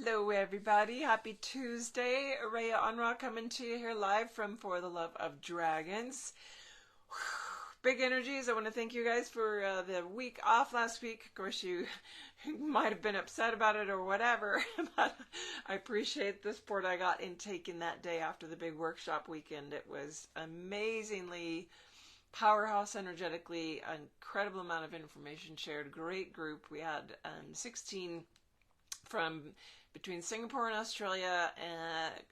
Hello everybody, happy Tuesday. Araya Anra coming to you here live from For the Love of Dragons. Big energies. I want to thank you guys for the week off last week. Of course, you might have been upset about it or whatever, but I appreciate the support I got in taking that day after the big workshop weekend. It was amazingly powerhouse energetically, an incredible amount of information shared, great group. We had 16 from between Singapore and Australia,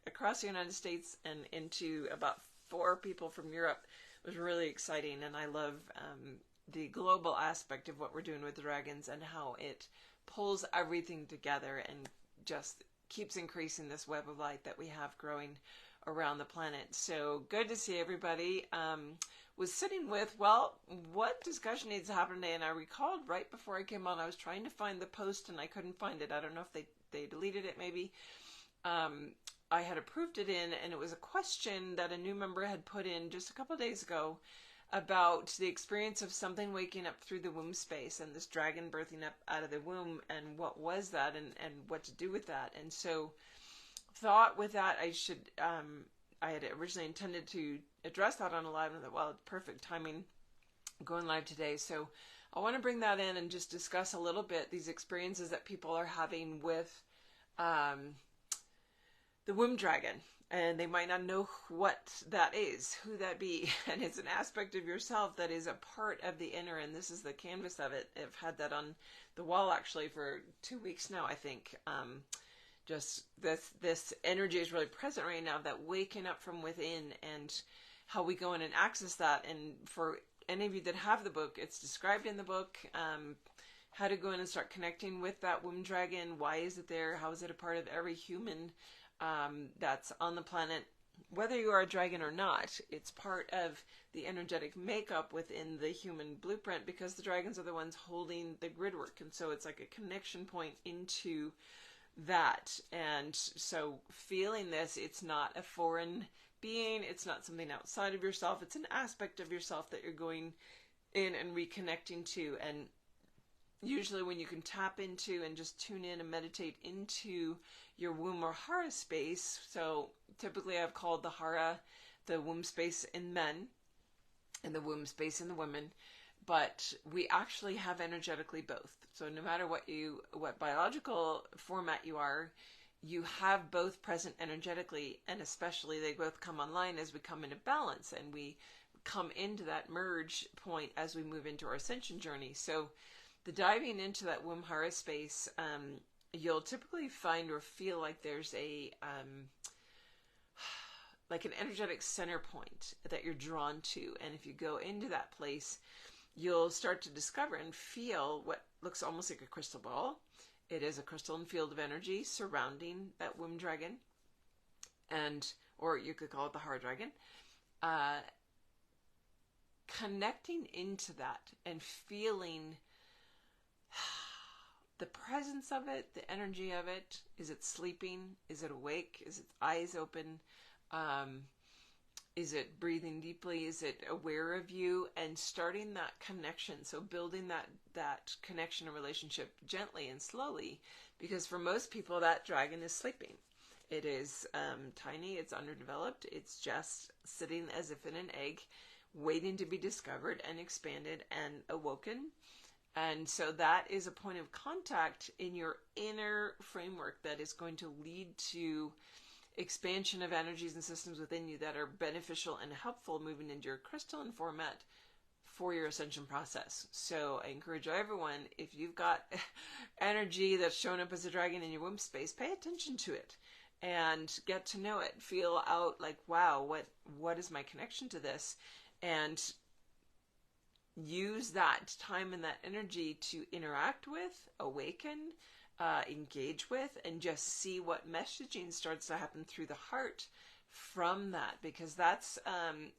across the United States, and into about 4 people from Europe. It was really exciting, and I love the global aspect of what we're doing with the dragons and how it pulls everything together and just keeps increasing this web of light that we have growing around the planet. So good to see everybody. Was sitting with, well, what discussion needs to happen today? And I recalled right before I came on, I was trying to find the post and I couldn't find it. I don't know if they deleted it maybe. I had approved it in, and it was a question that a new member had put in just a couple of days ago about the experience of something waking up through the womb space and this dragon birthing up out of the womb, and what was that, and what to do with that. And so thought with that I had originally intended to address that on a live, and I thought, well, perfect timing going live today. So I want to bring that in and just discuss a little bit these experiences that people are having with the womb dragon. And they might not know what that is, who that be. And it's an aspect of yourself that is a part of the inner, and this is the canvas of it. I've had that on the wall actually for 2 weeks now, I think. Just this energy is really present right now, that waking up from within and how we go in and access that. And for any of you that have the book, it's described in the book, how to go in and start connecting with that womb dragon. Why is it there? How is it a part of every human that's on the planet? Whether you are a dragon or not, it's part of the energetic makeup within the human blueprint, because the dragons are the ones holding the grid work. And so it's like a connection point into that. And so feeling this, it's not a foreign being, it's not something outside of yourself, it's an aspect of yourself that you're going in and reconnecting to. And usually when you can tap into and just tune in and meditate into your womb or hara space, so typically I've called the hara the womb space in men and the womb space in the women, but we actually have energetically both. So no matter what biological format you are, you have both present energetically, and especially they both come online as we come into balance and we come into that merge point as we move into our ascension journey. So the diving into that womb hara space, you'll typically find or feel like there's like an energetic center point that you're drawn to. And if you go into that place, you'll start to discover and feel what looks almost like a crystal ball. It is a crystalline field of energy surrounding that womb dragon, or you could call it the hara dragon. Connecting into that and feeling the presence of it, the energy of it. Is it sleeping? Is it awake? Is its eyes open? Is it breathing deeply? Is it aware of you? And starting that connection. So building that connection and relationship gently and slowly, because for most people that dragon is sleeping. It is tiny, it's underdeveloped, it's just sitting as if in an egg, waiting to be discovered and expanded and awoken. And so that is a point of contact in your inner framework that is going to lead to expansion of energies and systems within you that are beneficial and helpful moving into your crystalline format for your ascension process. So I encourage everyone, if you've got energy that's shown up as a dragon in your womb space, pay attention to it and get to know it. Feel out like, wow, what is my connection to this? And use that time and that energy to interact with, awaken, engage with, and just see what messaging starts to happen through the heart from that, because that's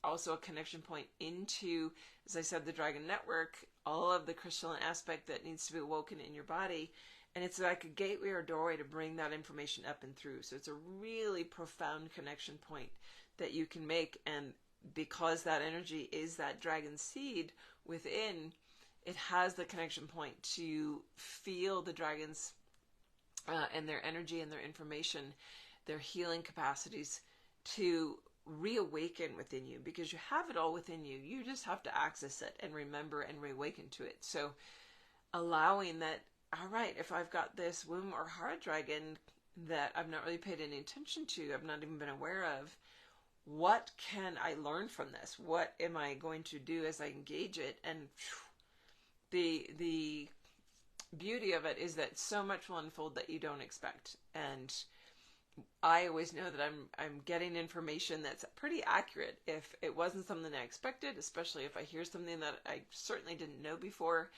also a connection point into, as I said, the dragon network, all of the crystalline aspect that needs to be awoken in your body. And it's like a gateway or doorway to bring that information up and through. So it's a really profound connection point that you can make. And because that energy is that dragon seed within, it has the connection point to feel the dragon's and their energy and their information, their healing capacities to reawaken within you, because you have it all within you. You just have to access it and remember and reawaken to it. So allowing that, all right, if I've got this womb or heart dragon that I've not really paid any attention to, I've not even been aware of, what can I learn from this? What am I going to do as I engage it? And the beauty of it is that so much will unfold that you don't expect. And I always know that I'm getting information that's pretty accurate. If it wasn't something I expected, especially if I hear something that I certainly didn't know before,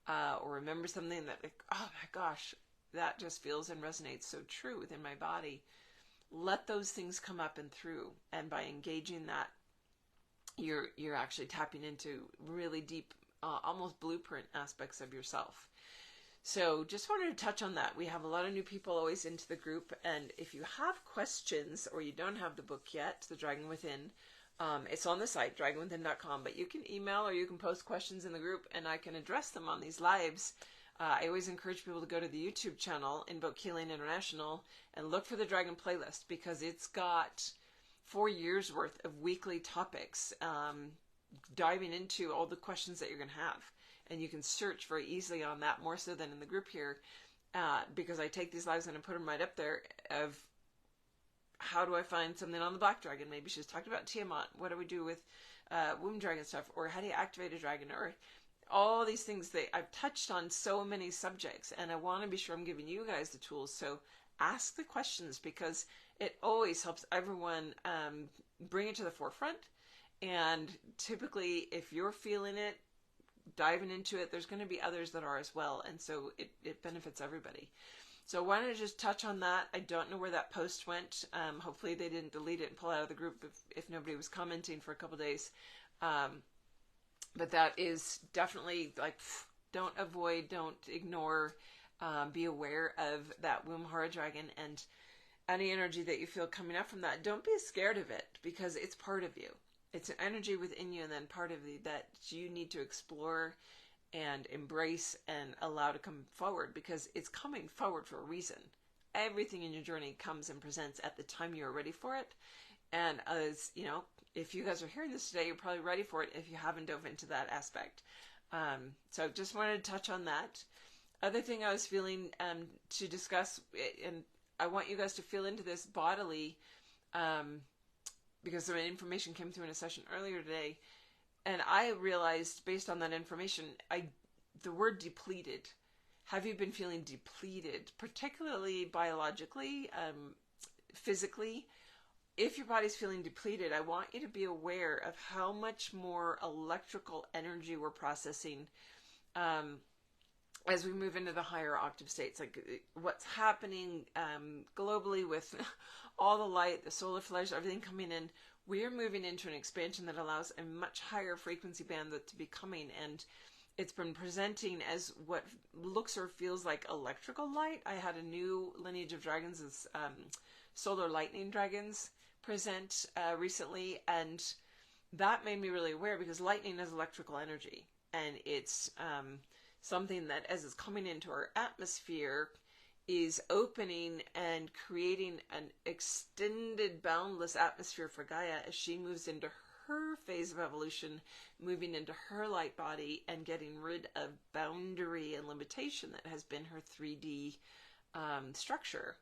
or remember something that, like, oh my gosh, that just feels and resonates so true within my body. Let those things come up and through, and by engaging that, you're actually tapping into really deep, almost blueprint aspects of yourself. So just wanted to touch on that. We have a lot of new people always into the group, and if you have questions or you don't have the book yet, The Dragon Within, it's on the site, dragonwithin.com, but you can email or you can post questions in the group and I can address them on these lives. I always encourage people to go to the YouTube channel, Invoke Healing International, and look for the Dragon playlist, because it's got 4 years worth of weekly topics, diving into all the questions that you're going to have. And you can search very easily on that, more so than in the group here, because I take these lives and I put them right up there of how do I find something on the Black Dragon? Maybe she's talked about Tiamat. What do we do with womb dragon stuff? Or how do you activate a dragon? Or all these things that I've touched on so many subjects, and I want to be sure I'm giving you guys the tools. So ask the questions, because it always helps everyone bring it to the forefront. And typically, if you're feeling it, diving into it, there's going to be others that are as well. And so it benefits everybody. So why don't I just touch on that? I don't know where that post went. Hopefully they didn't delete it and pull it out of the group if nobody was commenting for a couple days. But that is definitely, like, don't avoid, don't ignore, be aware of that womb horror dragon and any energy that you feel coming up from that. Don't be scared of it, because it's part of you. It's an energy within you, and then part of you that you need to explore and embrace and allow to come forward, because it's coming forward for a reason. Everything in your journey comes and presents at the time you're ready for it. And as you know, if you guys are hearing this today, you're probably ready for it if you haven't dove into that aspect. So just wanted to touch on that. Other thing I was feeling to discuss, and I want you guys to feel into this bodily, because some information came through in a session earlier today, and I realized based on that information, the word depleted. Have you been feeling depleted, particularly biologically, physically? If your body's feeling depleted, I want you to be aware of how much more electrical energy we're processing as we move into the higher octave states. Like what's happening globally with all the light, the solar flares, everything coming in, we're moving into an expansion that allows a much higher frequency band to be coming, and it's been presenting as what looks or feels like electrical light. I had a new lineage of dragons, as solar lightning dragons, present recently, and that made me really aware, because lightning is electrical energy, and it's something that, as it's coming into our atmosphere, is opening and creating an extended, boundless atmosphere for Gaia as she moves into her phase of evolution, moving into her light body and getting rid of boundary and limitation that has been her 3D structure.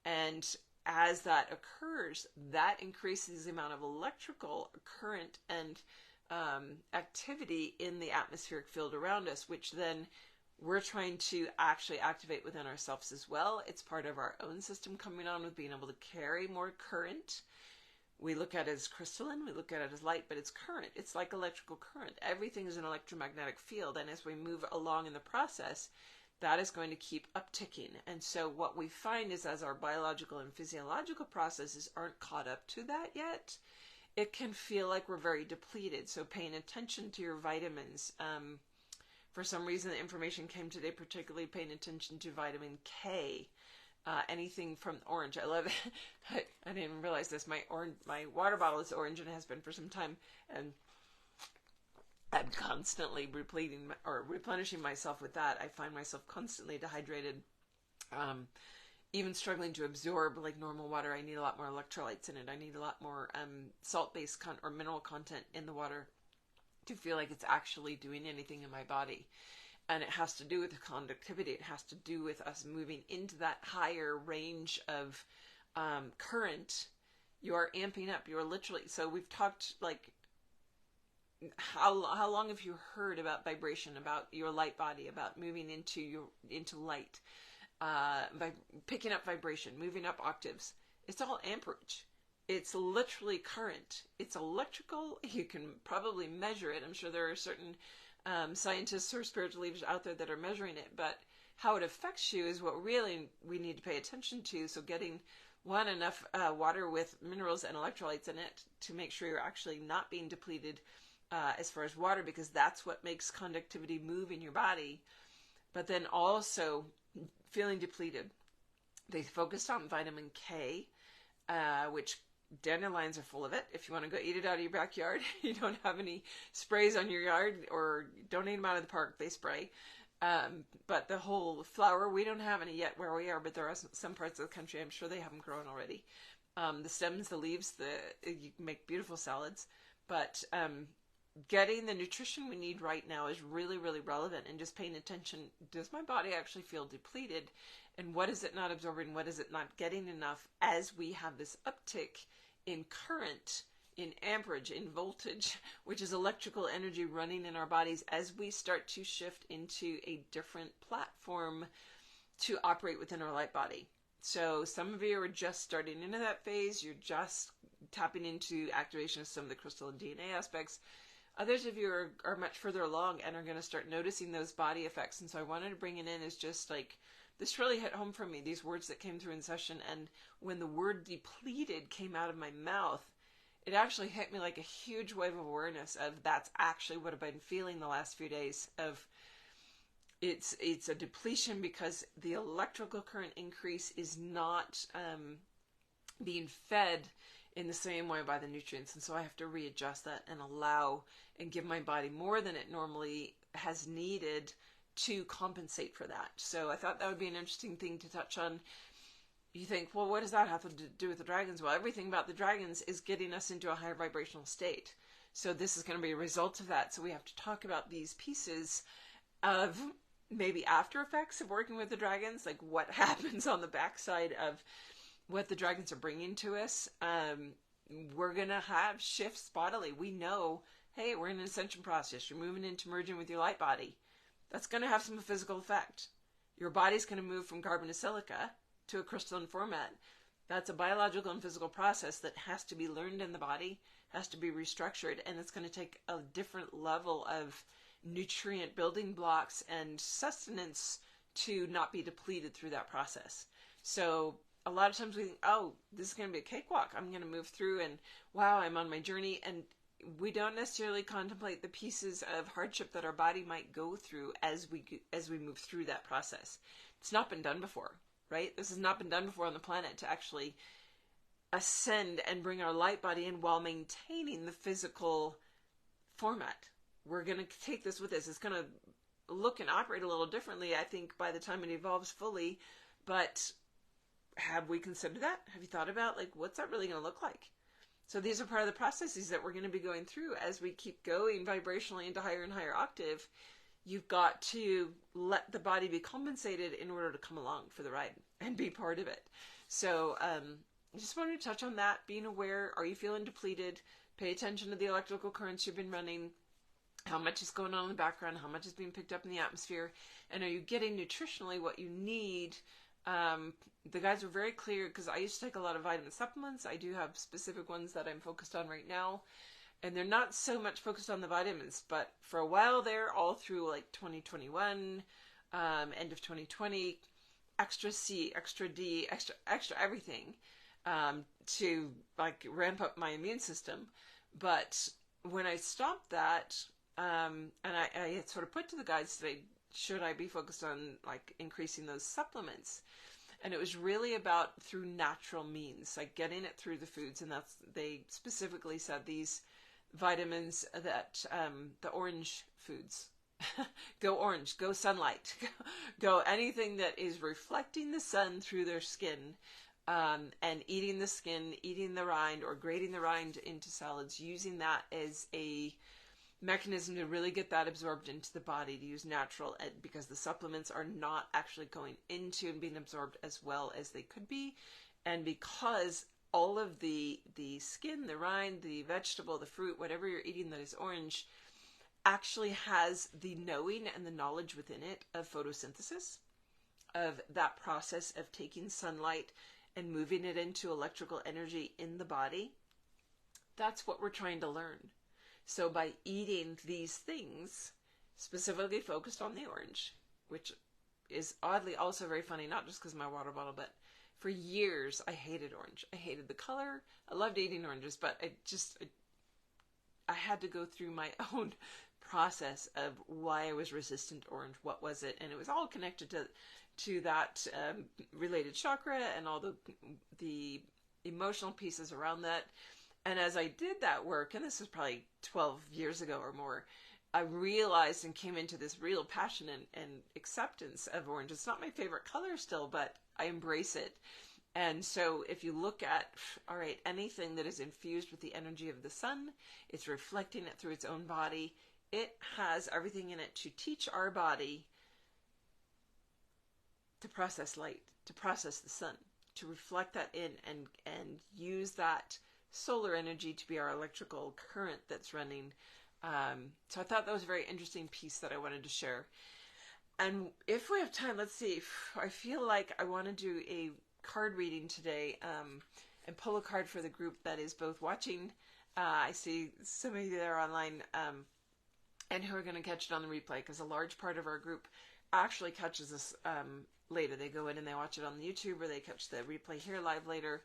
And as that occurs, that increases the amount of electrical current and activity in the atmospheric field around us, which then we're trying to actually activate within ourselves as well. It's part of our own system coming on with being able to carry more current. We look at it as crystalline, we look at it as light, but it's current. It's like electrical current. Everything is an electromagnetic field, and as we move along in the process, that is going to keep upticking. And so what we find is, as our biological and physiological processes aren't caught up to that yet, it can feel like we're very depleted. So paying attention to your vitamins. For some reason, the information came today, particularly paying attention to vitamin K. Anything from orange. I love it. I didn't even realize this. My water bottle is orange and has been for some time. And I'm constantly replenishing myself with that. I find myself constantly dehydrated. even struggling to absorb like normal water. I need a lot more electrolytes in it. I need a lot more salt-based or mineral content in the water to feel like it's actually doing anything in my body. And it has to do with the conductivity. It has to do with us moving into that higher range of current. You're amping up. You're literally, so we've talked like, how long have you heard about vibration, about your light body, about moving into light, by picking up vibration, moving up octaves? It's all amperage. It's literally current. It's electrical. You can probably measure it. I'm sure there are certain scientists or spiritual leaders out there that are measuring it, but how it affects you is what really we need to pay attention to. So getting enough water with minerals and electrolytes in it to make sure you're actually not being depleted as far as water, because that's what makes conductivity move in your body. But then also feeling depleted. They focused on vitamin K, which dandelions are full of it. If you want to go eat it out of your backyard, you don't have any sprays on your yard, or don't eat them out of the park, they spray. But the whole flower, we don't have any yet where we are, but there are some parts of the country, I'm sure they have them growing already. The stems, the leaves, you can make beautiful salads. But getting the nutrition we need right now is really, really relevant, and just paying attention. Does my body actually feel depleted? And what is it not absorbing? What is it not getting enough as we have this uptick in current, in amperage, in voltage, which is electrical energy running in our bodies as we start to shift into a different platform to operate within our light body. So some of you are just starting into that phase. You're just tapping into activation of some of the crystal and DNA aspects. Others of you are much further along and are going to start noticing those body effects. And so I wanted to bring it in as just like, this really hit home for me, these words that came through in session. And when the word depleted came out of my mouth, it actually hit me like a huge wave of awareness of that's actually what I've been feeling the last few days. Of it's a depletion because the electrical current increase is not being fed in the same way by the nutrients. And so I have to readjust that and allow and give my body more than it normally has needed to compensate for that. So I thought that would be an interesting thing to touch on. You think, well, what does that have to do with the dragons? Well, everything about the dragons is getting us into a higher vibrational state. So this is going to be a result of that. So we have to talk about these pieces of maybe after effects of working with the dragons, like what happens on the backside of what the dragons are bringing to us. We're going to have shifts bodily. We know, hey, we're in an ascension process. You're moving into merging with your light body. That's going to have some physical effect. Your body's going to move from carbon to silica to a crystalline format. That's a biological and physical process that has to be learned in the body, has to be restructured, and it's going to take a different level of nutrient building blocks and sustenance to not be depleted through that process. So a lot of times we think, oh, this is going to be a cakewalk. I'm going to move through and wow, I'm on my journey. And we don't necessarily contemplate the pieces of hardship that our body might go through as we move through that process. It's not been done before, right? This has not been done before on the planet, to actually ascend and bring our light body in while maintaining the physical format. We're going to take this with us. It's going to look and operate a little differently, I think, by the time it evolves fully. But have we considered that? Have you thought about, like, what's that really going to look like? So these are part of the processes that we're going to be going through as we keep going vibrationally into higher and higher octave. You've got to let the body be compensated in order to come along for the ride and be part of it. So I just wanted to touch on that, being aware. Are you feeling depleted? Pay attention to the electrical currents you've been running. How much is going on in the background? How much is being picked up in the atmosphere? And are you getting nutritionally what you need? The guys were very clear, because I used to take a lot of vitamin supplements. I do have specific ones that I'm focused on right now. And they're not so much focused on the vitamins, but for a while there, all through like 2021, end of 2020, extra C, extra D, extra everything, to like ramp up my immune system. But when I stopped that, and I had sort of put to the guys today, should I be focused on like increasing those supplements? And it was really about through natural means, like getting it through the foods. And they specifically said these vitamins that, the orange foods, Go orange, go sunlight, go anything that is reflecting the sun through their skin, and eating the skin, eating the rind, or grating the rind into salads, using that as a mechanism to really get that absorbed into the body, to use natural, because the supplements are not actually going into and being absorbed as well as they could be, and because all of the skin, the rind, the vegetable, the fruit, whatever you're eating that is orange, actually has the knowing and the knowledge within it of photosynthesis, of that process of taking sunlight and moving it into electrical energy in the body. That's what we're trying to learn. So by eating these things, specifically focused on the orange, which is oddly also very funny, not just because of my water bottle, but for years I hated orange. I hated the color. I loved eating oranges, but I had to go through my own process of why I was resistant to orange. What was it? And it was all connected to that related chakra and all the emotional pieces around that. And as I did that work, and this was probably 12 years ago or more, I realized and came into this real passion and acceptance of orange. It's not my favorite color still, but I embrace it. And so if you look at, all right, anything that is infused with the energy of the sun, it's reflecting it through its own body. It has everything in it to teach our body to process light, to process the sun, to reflect that in and use that solar energy to be our electrical current that's running. So I thought that was a very interesting piece that I wanted to share. And if we have time, let's see. I feel like I want to do a card reading today, and pull a card for the group that is both watching. I see some of you there online, and who are going to catch it on the replay, because a large part of our group actually catches this later. They go in and they watch it on the YouTube, or they catch the replay here live later.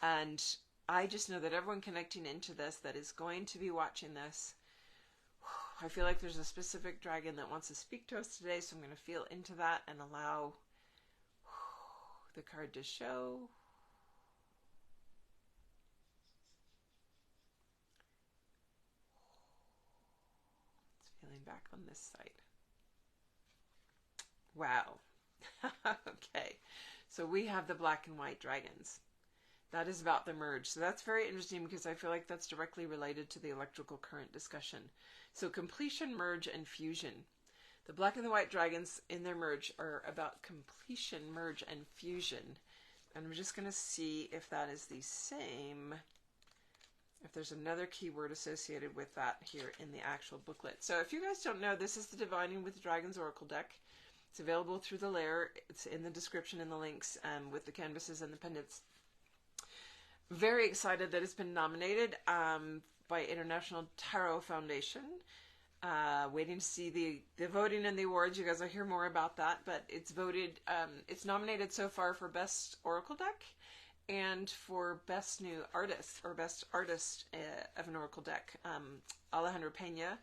And I just know that everyone connecting into this that is going to be watching this, I feel like there's a specific dragon that wants to speak to us today, so I'm going to feel into that and allow the card to show. It's feeling back on this side. Wow. Okay. So we have the black and white dragons. That is about the merge. So that's very interesting because I feel like that's directly related to the electrical current discussion. So completion, merge, and fusion. The black and the white dragons in their merge are about completion, merge, and fusion. And I'm just going to see if that is the same, if there's another keyword associated with that here in the actual booklet. So if you guys don't know, this is the Divining with Dragons Oracle deck. It's available through the layer. It's in the description in the links, with the canvases and the pendants. Very excited that it's been nominated by International Tarot Foundation. Waiting to see the voting and the awards. You guys will hear more about that, but it's voted, it's nominated so far for Best Oracle Deck and for Best New Artist, or Best Artist of an Oracle Deck. Alejandro Pena,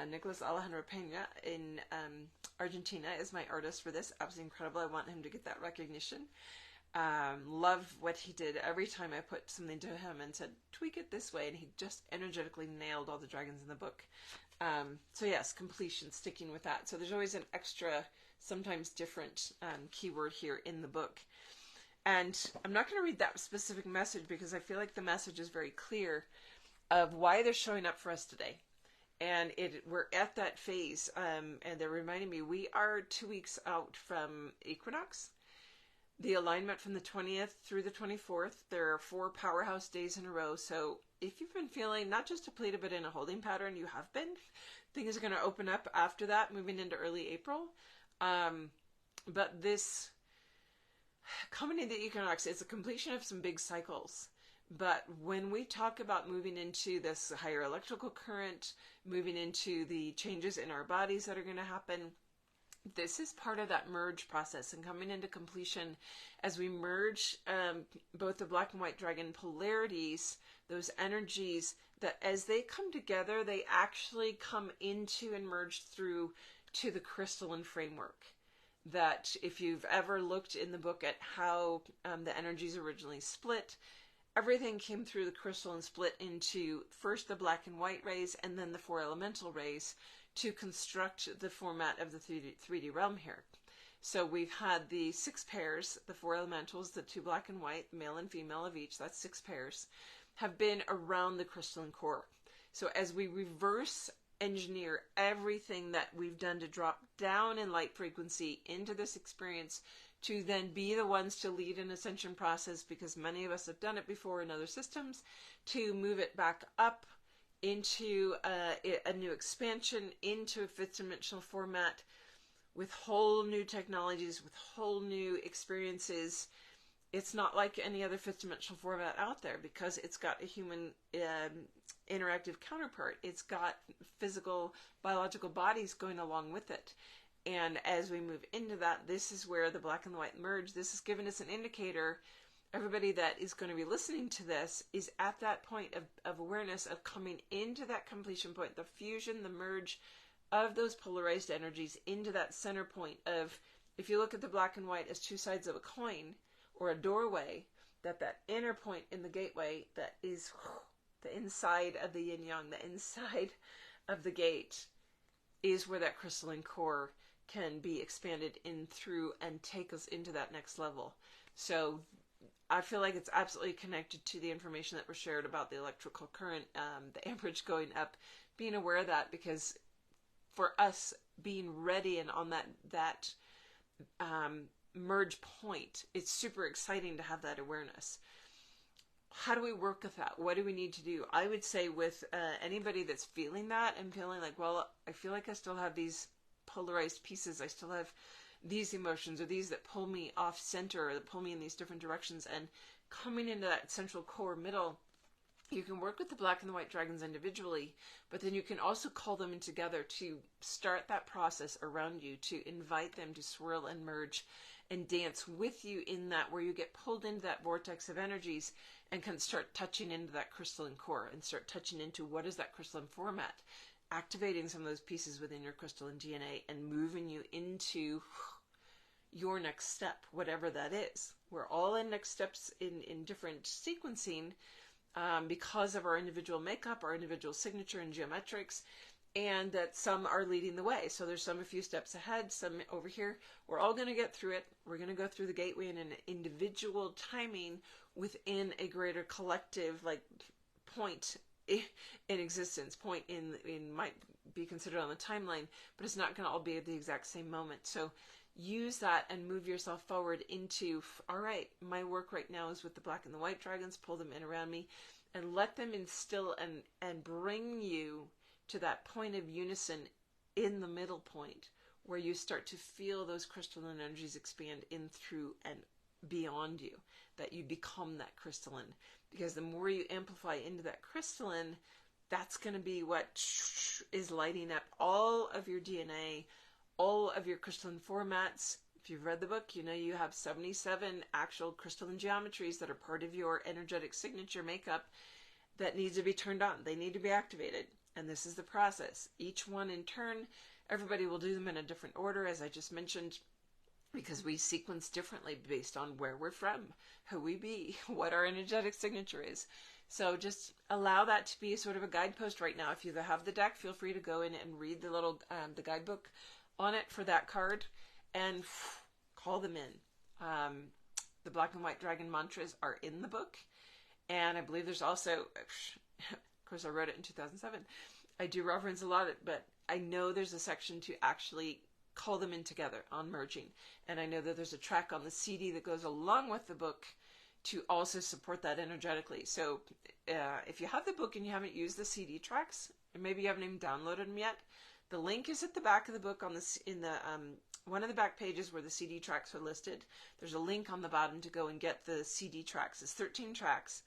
Nicholas Alejandro Pena in Argentina is my artist for this. Absolutely incredible. I want him to get that recognition. Love what he did. Every time I put something to him and said, tweak it this way, and he just energetically nailed all the dragons in the book. So yes, completion, sticking with that. So there's always an extra, sometimes different keyword here in the book. And I'm not going to read that specific message because I feel like the message is very clear of why they're showing up for us today. And we're at that phase, and they're reminding me we are 2 weeks out from equinox. The alignment from the 20th through the 24th, there are 4 powerhouse days in a row. So if you've been feeling not just depleted, but in a holding pattern, you have been. Things are going to open up after that, moving into early April. But this coming into the equinox, it's a completion of some big cycles. But when we talk about moving into this higher electrical current, moving into the changes in our bodies that are going to happen, this is part of that merge process and coming into completion as we merge both the black and white dragon polarities, those energies that as they come together, they actually come into and merge through to the crystalline framework. That if you've ever looked in the book at how the energies originally split, everything came through the crystal and split into first the black and white rays and then the 4 elemental rays to construct the format of the 3D realm here. So we've had the 6 pairs, the 4 elementals, the 2 black and white, male and female of each, that's 6 pairs, have been around the crystalline core. So as we reverse engineer everything that we've done to drop down in light frequency into this experience, to then be the ones to lead an ascension process, because many of us have done it before in other systems, to move it back up into a new expansion, into a 5th dimensional format with whole new technologies, with whole new experiences. It's not like any other 5th dimensional format out there, because it's got a human interactive counterpart. It's got physical, biological bodies going along with it. And as we move into that, this is where the black and the white merge. This has given us an indicator. Everybody that is going to be listening to this is at that point of awareness of coming into that completion point, the fusion, the merge of those polarized energies into that center point of, if you look at the black and white as 2 sides of a coin or a doorway, that inner point in the gateway that is the inside of the yin yang, the inside of the gate, is where that crystalline core can be expanded in through and take us into that next level. So I feel like it's absolutely connected to the information that was shared about the electrical current, the amperage going up, being aware of that, because for us being ready and on that merge point, it's super exciting to have that awareness. How do we work with that? What do we need to do? I would say with anybody that's feeling that and feeling like, well, I feel like I still have these polarized pieces. I still have these emotions, or these that pull me off center, or that pull me in these different directions, and coming into that central core middle. You can work with the black and the white dragons individually, but then you can also call them in together to start that process around you, to invite them to swirl and merge and dance with you in that, where you get pulled into that vortex of energies and can start touching into that crystalline core and start touching into what is that crystalline format, activating some of those pieces within your crystalline DNA and moving you into your next step, whatever that is. We're all in next steps in different sequencing, because of our individual makeup, our individual signature and geometrics, and that some are leading the way. So there's some a few steps ahead, some over here. We're all going to get through it. We're going to go through the gateway in an individual timing within a greater collective point in existence. Point in might be considered on the timeline, but it's not going to all be at the exact same moment. So use that and move yourself forward into, all right, my work right now is with the black and the white dragons. Pull them in around me and let them instill and bring you to that point of unison in the middle point, where you start to feel those crystalline energies expand in, through, and beyond you, that you become that crystalline. Because the more you amplify into that crystalline, that's going to be what is lighting up all of your DNA, all of your crystalline formats. If you've read the book, you know you have 77 actual crystalline geometries that are part of your energetic signature makeup that needs to be turned on. They need to be activated. And this is the process. Each one in turn, everybody will do them in a different order, as I just mentioned, because we sequence differently based on where we're from, who we be, what our energetic signature is. So just allow that to be sort of a guidepost right now. If you have the deck, feel free to go in and read the little the guidebook on it for that card and call them in. The black and white dragon mantras are in the book, and I believe there's also, of course I wrote it in 2007, I do reference a lot of it, but I know there's a section to actually call them in together on merging, and I know that there's a track on the CD that goes along with the book to also support that energetically. So if you have the book and you haven't used the CD tracks, or maybe you haven't even downloaded them yet, the link is at the back of the book in the one of the back pages where the CD tracks are listed. There's a link on the bottom to go and get the CD tracks. It's 13 tracks,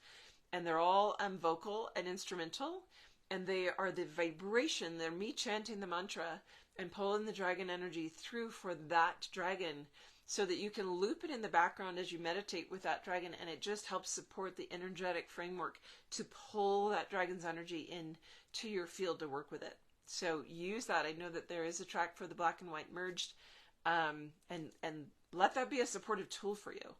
and they're all vocal and instrumental, and they are the vibration. They're me chanting the mantra and pulling the dragon energy through for that dragon, so that you can loop it in the background as you meditate with that dragon, and it just helps support the energetic framework to pull that dragon's energy in to your field to work with it. So use that. I know that there is a track for the black and white merged, and let that be a supportive tool for you.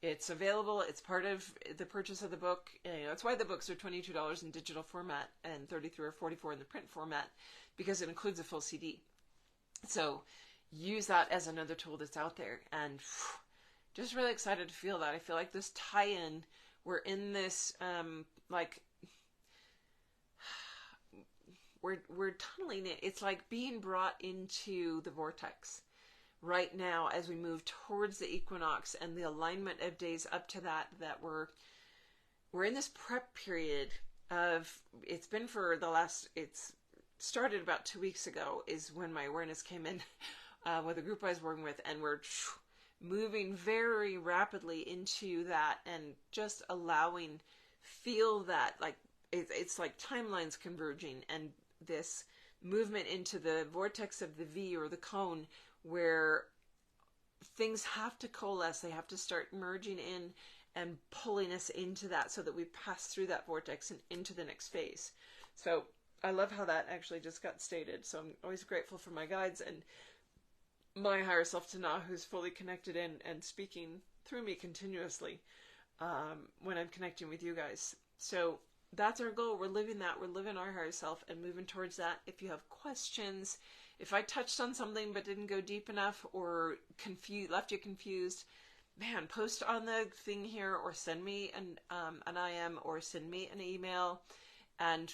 It's available. It's part of the purchase of the book. You know, that's why the books are $22 in digital format and $33 or $44 in the print format, because it includes a full CD. So use that as another tool that's out there, and just really excited to feel that. I feel like this tie-in, we're in this like we're tunneling it. It's like being brought into the vortex right now as we move towards the equinox and the alignment of days up to that we're in this prep period of, it's been for the last, it's started about 2 weeks ago is when my awareness came in with the group I was working with, and we're moving very rapidly into that and just allowing, feel that like it's like timelines converging, and this movement into the vortex of the V or the cone, where things have to coalesce, they have to start merging in and pulling us into that so that we pass through that vortex and into the next phase. So I love how that actually just got stated. So I'm always grateful for my guides and my higher self Tana, who's fully connected in and speaking through me continuously when I'm connecting with you guys. So that's our goal. We're living that. We're living our higher self and moving towards that. If you have questions, if I touched on something but didn't go deep enough or left you confused, man, post on the thing here or send me an IM or send me an email, and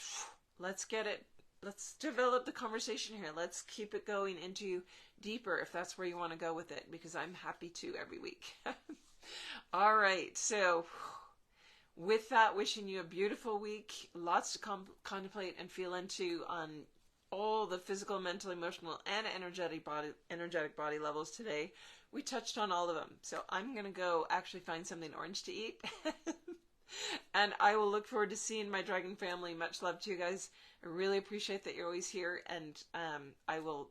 let's get it. Let's develop the conversation here. Let's keep it going into deeper if that's where you want to go with it, because I'm happy to every week. All right. So with that, wishing you a beautiful week. Lots to contemplate and feel into on all the physical, mental, emotional, and energetic body levels today. We touched on all of them. So I'm going to go actually find something orange to eat. And I will look forward to seeing my dragon family. Much love to you guys. I really appreciate that you're always here. And I will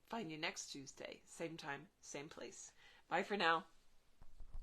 find you next Tuesday. Same time, same place. Bye for now.